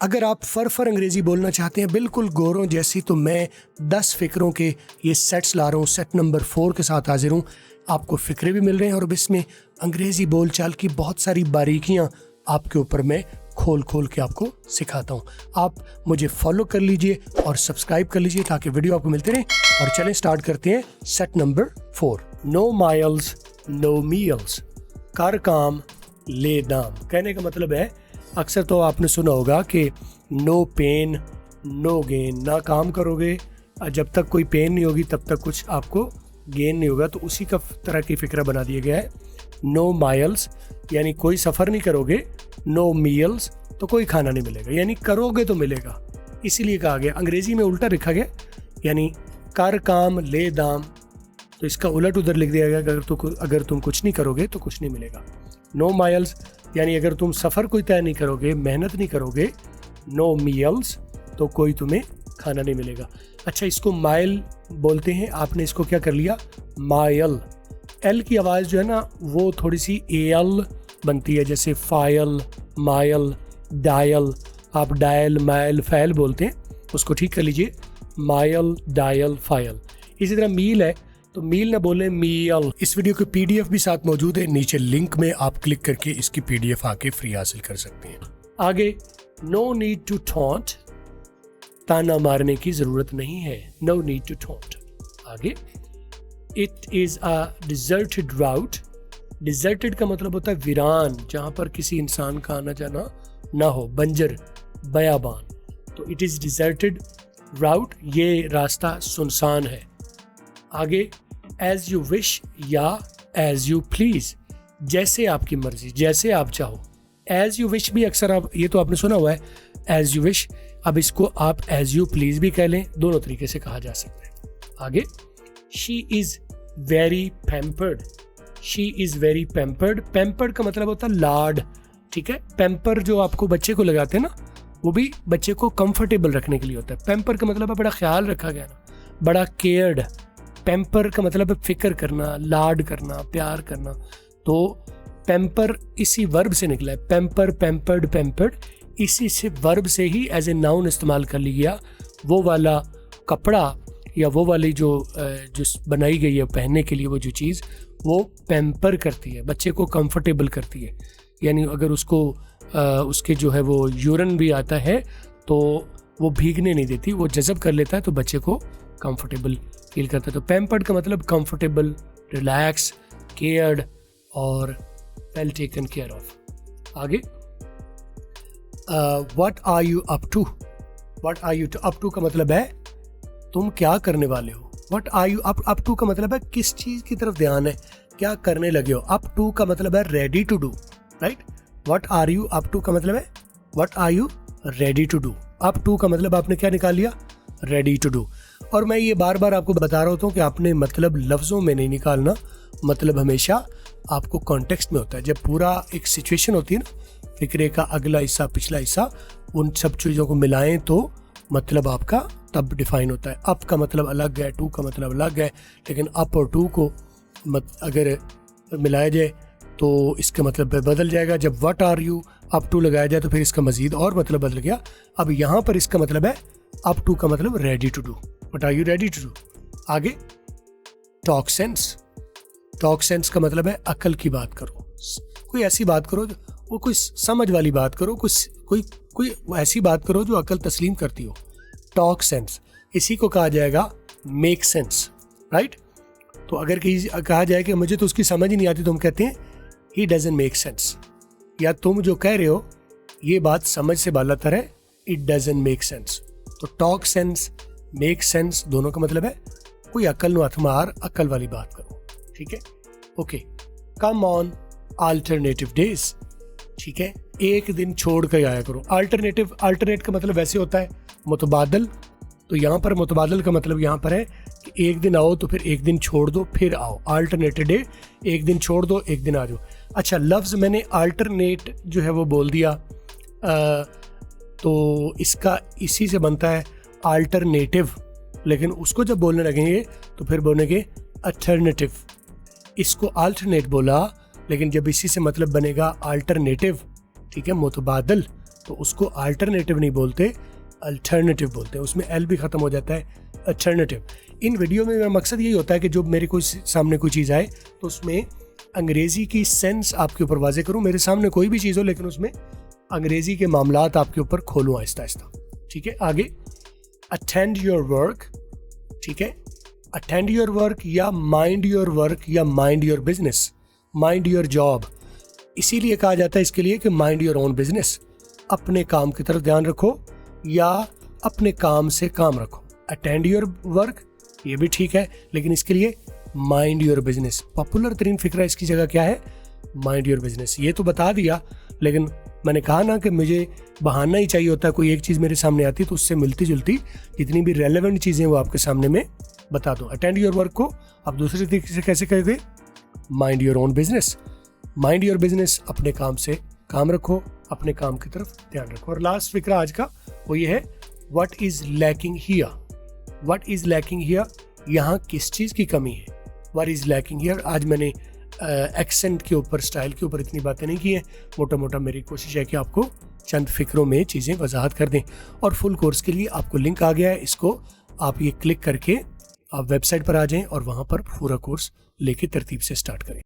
अगर आप फर अंग्रेजी बोलना चाहते हैं बिल्कुल गोरों जैसी, तो मैं 10 फ़िक्रों के ये सेट्स ला रहा हूँ। सेट नंबर 4 के साथ हाजिर हूँ। आपको फ़िक्रे भी मिल रहे हैं और इसमें अंग्रेज़ी बोलचाल की बहुत सारी बारीकियाँ आपके ऊपर मैं खोल के आपको सिखाता हूँ। आप मुझे फॉलो कर लीजिए और सब्सक्राइब कर लीजिए ताकि वीडियो आपको मिलते रहे। और चलें स्टार्ट करते हैं। Set number 4, no miles no meals, कर काम ले दाम। कहने का मतलब है, अक्सर तो आपने सुना होगा कि नो पेन नो गेन, ना काम करोगे जब तक कोई पेन नहीं होगी तब तक कुछ आपको गेन नहीं होगा। तो उसी का तरह की फ़िक्रा बना दिया गया है। नो माइल्स यानी कोई सफ़र नहीं करोगे, नो मील्स तो कोई खाना नहीं मिलेगा, यानी करोगे तो मिलेगा, इसीलिए कहा गया। अंग्रेज़ी में उल्टा लिखा गया, यानी कर काम ले दाम, तो इसका उलट उधर लिख दिया गया अगर तुम कुछ नहीं करोगे तो कुछ नहीं मिलेगा। नो माइल्स यानी अगर तुम सफ़र कोई तय नहीं करोगे, मेहनत नहीं करोगे, नो मील्स तो कोई तुम्हें खाना नहीं मिलेगा। अच्छा, इसको माइल बोलते हैं, आपने इसको क्या कर लिया, माइल। एल की आवाज़ जो है ना वो थोड़ी सी एल बनती है, जैसे फाइल, माइल, डायल। आप डायल माइल फैल बोलते हैं, उसको ठीक कर लीजिए, माइल डायल फाइल। इसी तरह मील है तो मील ना बोले मील। इस वीडियो की पीडीएफ भी साथ मौजूद है, नीचे लिंक में आप क्लिक करके इसकी पीडीएफ आके फ्री हासिल कर सकते हैं। आगे, नो नीड टू टॉन्ट, ताना मारने की जरूरत नहीं है, नो नीड टू टॉन्ट। आगे, it is a deserted route. Deserted का मतलब होता है वीरान, जहां पर किसी इंसान का आना जाना ना हो, बंजर, बयाबान। तो इट इज डिजर्टेड राउट, ये रास्ता सुनसान है। आगे, एज यू विश या एज यू प्लीज, जैसे आपकी मर्जी, जैसे आप चाहो। एज यू विश भी अक्सर आप, ये तो आपने सुना हुआ है एज यू विश, अब इसको आप एज यू प्लीज भी कह लें, दोनों तरीके से कहा जा सकता है। आगे, she is very pampered. She is very pampered, pampered का मतलब होता है लाड, ठीक है। पैम्पर जो आपको बच्चे को लगाते हैं ना, वो भी बच्चे को कंफर्टेबल रखने के लिए होता है। पैम्पर का मतलब है बड़ा ख्याल रखा गया ना, बड़ा केयर्ड। पैम्पर का मतलब है फिक्र करना, लाड करना, प्यार करना। तो पैम्पर इसी वर्ब से निकला है, पैम्पर, पैम्पर्ड, पैम्पर्ड, इसी से वर्ब से ही एज ए नाउन इस्तेमाल कर लिया। वो वाला कपड़ा या वो वाली जो बनाई गई है पहनने के लिए, वो जो चीज़ वो पैम्पर करती है, बच्चे को कंफर्टेबल करती है। यानी अगर उसको उसके जो है वो यूरिन भी आता है तो वो भीगने नहीं देती, वो जज़ब कर लेता है, तो बच्चे को कंफर्टेबल फील करता है। तो पैम्पर्ड का मतलब कंफर्टेबल, रिलैक्स, केयर्ड और वेल टेकन केयर ऑफ। आगे, what are you up to. What are you up to का मतलब है तुम क्या करने वाले हो। What are you up to का मतलब है किस चीज़ की तरफ ध्यान है, क्या करने लगे हो। अप टू का मतलब है ready to do, right. What are you up to का मतलब है what are you ready to do. Up to का मतलब आपने क्या निकाल लिया, रेडी टू डू। और मैं ये बार बार आपको बता रहा होता हूँ कि आपने मतलब लफ्ज़ों में नहीं निकालना, मतलब हमेशा आपको कॉन्टेक्स्ट में होता है। जब पूरा एक सिचुएशन होती है ना, फिक्रे का अगला हिस्सा, पिछला हिस्सा, उन सब चीज़ों को मिलाएं तो मतलब आपका तब डिफाइन होता है। अप का मतलब अलग है, टू का मतलब अलग है, लेकिन अप और टू को अगर मिलाया जाए तो इसका मतलब बदल जाएगा। जब what are you up to लगाया जाए तो फिर इसका मजीद और मतलब बदल गया। अब यहाँ पर इसका मतलब है अप टू का मतलब ready to do, what are you ready to do. आगे, टॉक सेंस। टॉक सेंस का मतलब है अकल की बात करो, कोई ऐसी बात करो वो कोई समझ वाली बात करो, कोई ऐसी बात करो जो अकल तस्लीम करती हो। टॉक सेंस, इसी को कहा जाएगा मेक सेंस, राइट। तो अगर कहा जाए कि मुझे तो उसकी समझ ही नहीं आती, तो हम कहते हैं ही डजंट मेक सेंस, या तुम जो कह रहे हो ये बात समझ से बालातर है, इट डजंट मेक सेंस। तो टॉक सेंस, मेक सेंस, दोनों का मतलब है कोई अकल नो हथ मार, अकल वाली बात करो, ठीक है। Okay, come on alternative days, ठीक है, एक दिन छोड़ कर आया करो। अल्टरनेट का मतलब वैसे होता है मुतबादल, तो यहाँ पर मुतबादल का मतलब यहाँ पर है कि एक दिन आओ तो फिर एक दिन छोड़ दो फिर आओ। अल्टरनेटेड डे, एक दिन छोड़ दो एक दिन आ जाओ। अच्छा, लफ्ज़ मैंने अल्टरनेट जो है वो बोल दिया, तो इसका इसी से बनता है अल्टरनेटिव, लेकिन उसको जब बोलने लगेंगे तो फिर बोलेंगे अल्टरनेटिव। इसको अल्टरनेट बोला, लेकिन जब इसी से मतलब बनेगा अल्टरनेटिव, ठीक है, मुतबादल, तो उसको अल्टरनेटिव नहीं बोलते, अल्टरनेटिव बोलते हैं। उसमें एल भी ख़त्म हो जाता है, अल्टरनेटिव। इन वीडियो में मेरा मकसद यही होता है कि जो मेरे को सामने कोई चीज़ आए तो उसमें अंग्रेज़ी की सेंस आपके ऊपर वाजे करूँ। मेरे सामने कोई भी चीज़ हो लेकिन उसमें अंग्रेज़ी के मामलात आपके ऊपर खोलूँ आहिस्ता आहिस्ता। ठीक है, आगे अटेंड योर वर्क। ठीक है, अटेंड योर वर्क या माइंड योर वर्क या mind your business, mind your job. इसीलिए कहा जाता है इसके लिए कि माइंड योर ओन बिजनेस, अपने काम की तरफ ध्यान रखो या अपने काम से काम रखो। अटेंड योर वर्क ये भी ठीक है, लेकिन इसके लिए माइंड योर बिजनेस। पॉपुलर तरीन फिक्रा इसकी जगह क्या है, माइंड योर बिजनेस। ये तो बता दिया, लेकिन मैंने कहा ना कि मुझे बहाना ही चाहिए होता है। कोई एक चीज़ मेरे सामने आती है तो उससे मिलती जुलती जितनी भी रेलेवेंट चीज़ें वो आपके सामने में बता दो। अटेंड योर वर्क को आप दूसरे तरीके से कैसे कहते, mind your own business. Mind your business, अपने काम से काम रखो, अपने काम की तरफ ध्यान रखो। और लास्ट फिक्रा आज का वो ये है, what is lacking here. What is lacking here, यहाँ किस चीज़ की कमी है। What is lacking here. आज मैंने एक्सेंट के ऊपर, स्टाइल के ऊपर इतनी बातें नहीं की हैं। मोटा मोटा मेरी कोशिश है कि आपको चंद फिक्रों में चीज़ें वजाहत कर दें। और फुल कोर्स के लिए आपको लिंक आ गया है, इसको आप ये क्लिक करके आप वेबसाइट पर आ जाएं और वहाँ पर पूरा कोर्स लेके तरतीब से स्टार्ट करें।